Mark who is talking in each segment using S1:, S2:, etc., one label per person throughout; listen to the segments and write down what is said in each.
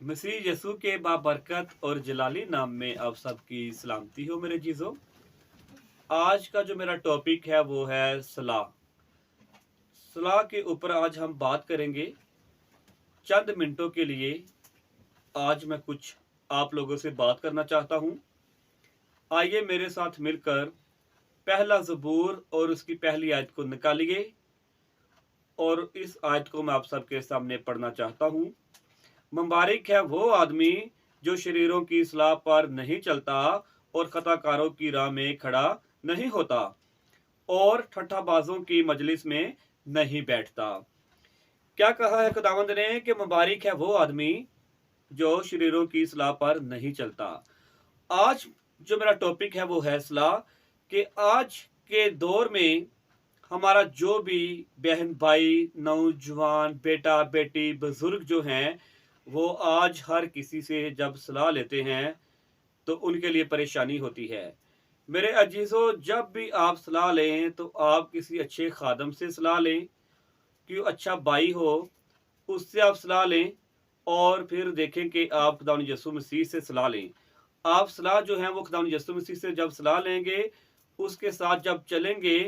S1: मसीह यसू के बाबरकत और जलाली नाम में आप सबकी सलामती हो मेरे चीज़ों। आज का जो मेरा टॉपिक है वो है सलाह। सलाह के ऊपर आज हम बात करेंगे चंद मिनटों के लिए। आज मैं कुछ आप लोगों से बात करना चाहता हूँ। आइए मेरे साथ मिलकर पहला ज़बूर और उसकी पहली आयत को निकालिए और इस आयत को मैं आप सबके सामने पढ़ना चाहता हूँ। मुबारक है वो आदमी जो शरीरों की सलाह पर नहीं चलता और खताकारों की राह में खड़ा नहीं होता और ठट्ठाबाजों की मजलिस में नहीं बैठता। क्या कहा है खुदावंद ने कि मुबारक है वो आदमी जो शरीरों की सलाह पर नहीं चलता। आज जो मेरा टॉपिक है वो है सलाह। कि आज के दौर में हमारा जो भी बहन भाई, नौजवान, बेटा बेटी, बुजुर्ग जो हैं, वो आज हर किसी से जब सलाह लेते हैं तो उनके लिए परेशानी होती है। मेरे अजीजों, जब भी आप सलाह लें तो आप किसी अच्छे खादम से सलाह लें, कि अच्छा भाई हो, उससे आप सलाह लें और फिर देखें कि आप खुदा यीशु मसीह से सलाह लें। आप सलाह जो है वो खुदा यीशु मसीह से जब सलाह लेंगे, उसके साथ जब चलेंगे,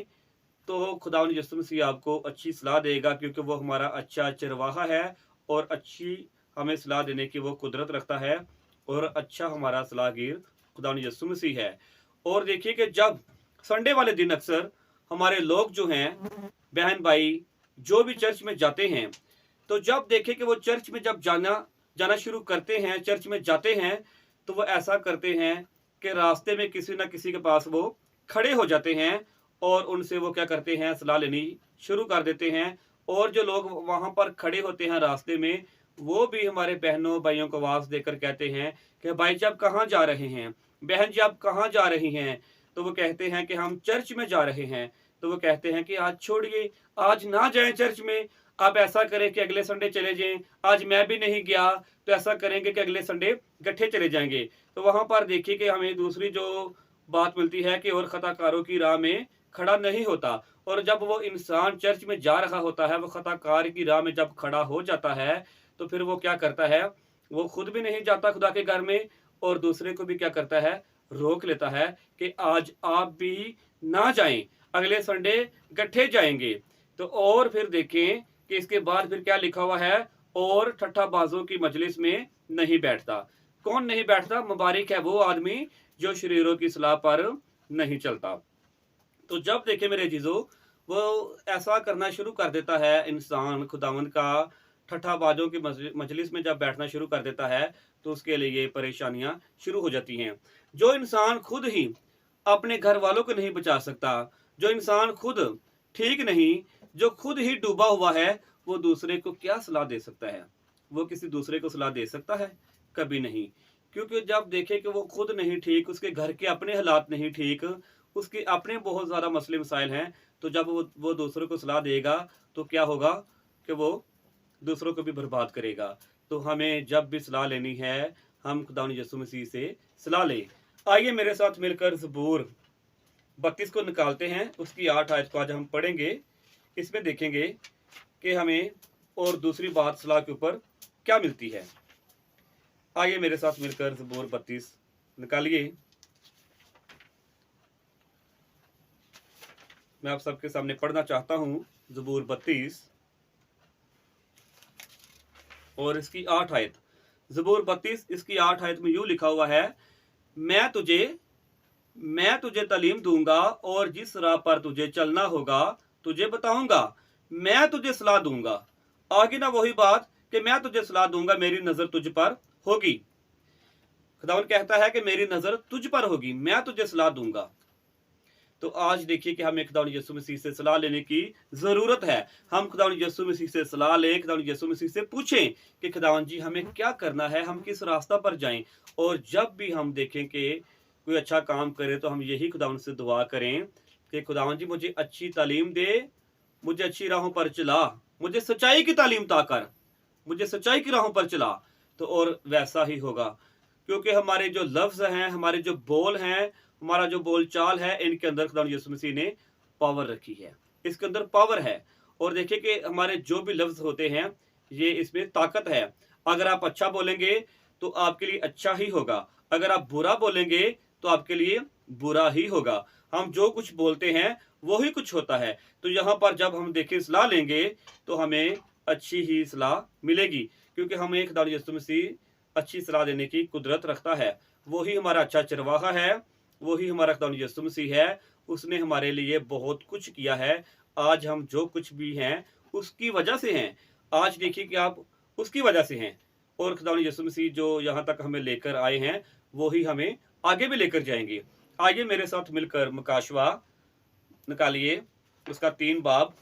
S1: तो खुदा यीशु मसीह आपको अच्छी सलाह देगा, क्योंकि वो हमारा अच्छा चरवाहा है और अच्छी हमें सलाह देने की वो कुदरत रखता है और अच्छा हमारा सलाहगीर खुदा यीशु मसीह है। और देखिए कि जब संडे वाले दिन अक्सर हमारे लोग जो हैं, बहन भाई, जो भी चर्च में जाते हैं, तो जब देखें कि वो चर्च में जब जाना शुरू करते हैं, चर्च में जाते हैं, तो वो ऐसा करते हैं कि रास्ते में किसी ना किसी के पास वो खड़े हो जाते हैं और उनसे वो क्या करते हैं, सलाह लेनी शुरू कर देते हैं। और जो लोग वहां पर खड़े होते हैं रास्ते में, वो भी हमारे बहनों भाइयों को आवाज देकर कहते हैं कि भाई जी आप कहाँ जा रहे हैं, बहन जी आप कहाँ जा रही हैं। तो वो कहते हैं कि हम चर्च में जा रहे हैं। तो वो कहते हैं कि आज छोड़िए, आज ना जाएं चर्च में, आप ऐसा करें कि अगले संडे चले जाएं। आज मैं भी नहीं गया तो ऐसा करेंगे कि अगले संडे गट्ठे चले जाएंगे। तो वहां पर देखिए कि हमें दूसरी जो बात मिलती है कि और खताकारों की राह में खड़ा नहीं होता। और जब वो इंसान चर्च में जा रहा होता है, वो खताकार की राह में जब खड़ा हो जाता है, तो फिर वो क्या करता है, वो खुद भी नहीं जाता खुदा के घर में और दूसरे को भी क्या करता है, रोक लेता है कि आज आप भी ना जाएं, अगले संडे गट्ठे जाएंगे। तो और फिर देखें कि इसके बाद फिर क्या लिखा हुआ है, और ठट्ठाबाजों की मजलिस में नहीं बैठता। कौन नहीं बैठता? मुबारक है वो आदमी जो शरीरों की सलाह पर नहीं चलता। तो जब देखे मेरे जीजो, वो ऐसा करना शुरू कर देता है इंसान, खुदावंद का ठट्ठाबाजों की मजलिस में जब बैठना शुरू कर देता है, तो उसके लिए ये परेशानियां शुरू हो जाती हैं। जो इंसान खुद ही अपने घर वालों को नहीं बचा सकता, जो इंसान खुद ठीक नहीं, जो खुद ही डूबा हुआ है, वो दूसरे को क्या सलाह दे सकता है? वो किसी दूसरे को सलाह दे सकता है? कभी नहीं। क्योंकि जब देखे कि वो खुद नहीं ठीक, उसके घर के अपने हालात नहीं ठीक, उसके अपने बहुत ज़्यादा मसले मसाइल हैं, तो जब वो दूसरों को सलाह देगा, तो क्या होगा कि वो दूसरों को भी बर्बाद करेगा। तो हमें जब भी सलाह लेनी है, हम खुदा यीशु मसीह से सलाह लें। आइए मेरे साथ मिलकर ज़बूर 32 को निकालते हैं, उसकी 8 आयत को आज हम पढ़ेंगे। इसमें देखेंगे कि हमें और दूसरी बात सलाह के ऊपर क्या मिलती है। आइए मेरे साथ मिलकर ज़बूर 32 निकालिए। मैं आप सबके सामने पढ़ना चाहता हूं ज़बूर 32 और इसकी 8 आयत। ज़बूर 32 इसकी 8 आयत में यूं लिखा हुआ है, मैं तुझे तालीम दूंगा और जिस राह पर तुझे चलना होगा तुझे बताऊंगा। मैं तुझे सलाह दूंगा। आगे ना वही बात कि मैं तुझे सलाह दूंगा, मेरी नजर तुझ पर होगी। खुदावन कहता है कि मेरी नजर तुझ पर होगी, मैं तुझे सलाह दूंगा। तो आज देखिए कि हमें खुदावन यीशु मसीह से सलाह लेने की जरूरत है। हम खुदावन यीशु मसीह से सलाह लें, खुदावन यीशु मसीह से पूछें कि खुदावन जी हमें क्या करना है, हम किस रास्ता पर जाएं। और जब भी हम देखें कि कोई अच्छा काम करे, तो हम यही खुदावन से दुआ करें कि खुदावन जी मुझे अच्छी तालीम दे, मुझे अच्छी राहों पर चला, मुझे सच्चाई की तालीम ताकर, मुझे सच्चाई की राहों पर चला। तो और वैसा ही होगा, क्योंकि हमारे जो लफ्ज हैं, हमारे जो बोल हैं, हमारा जो बोलचाल है, इनके अंदर खुदा यीशु मसीह ने पावर रखी है, इसके अंदर पावर है। और देखिए कि हमारे जो भी लफ्ज होते हैं, ये इसमें ताकत है। अगर आप अच्छा बोलेंगे तो आपके लिए अच्छा ही होगा, अगर आप बुरा बोलेंगे तो आपके लिए बुरा ही होगा। हम जो कुछ बोलते हैं वो ही कुछ होता है। तो यहाँ पर जब हम देखिए सलाह लेंगे तो हमें अच्छी ही सलाह मिलेगी, क्योंकि हमें खुदा यीशु मसीह अच्छी सलाह देने की कुदरत रखता है। वो ही हमारा अच्छा चरवाहा है, वो ही हमारा खुदा यीशु मसीह है। उसने हमारे लिए बहुत कुछ किया है। आज हम जो कुछ भी हैं उसकी वजह से हैं। आज देखिए कि आप उसकी वजह से हैं, और खुदा यीशु मसीह जो यहाँ तक हमें लेकर आए हैं वो ही हमें आगे भी लेकर जाएंगे। आइए मेरे साथ मिलकर मुकाशवा निकालिए, उसका 3 बाब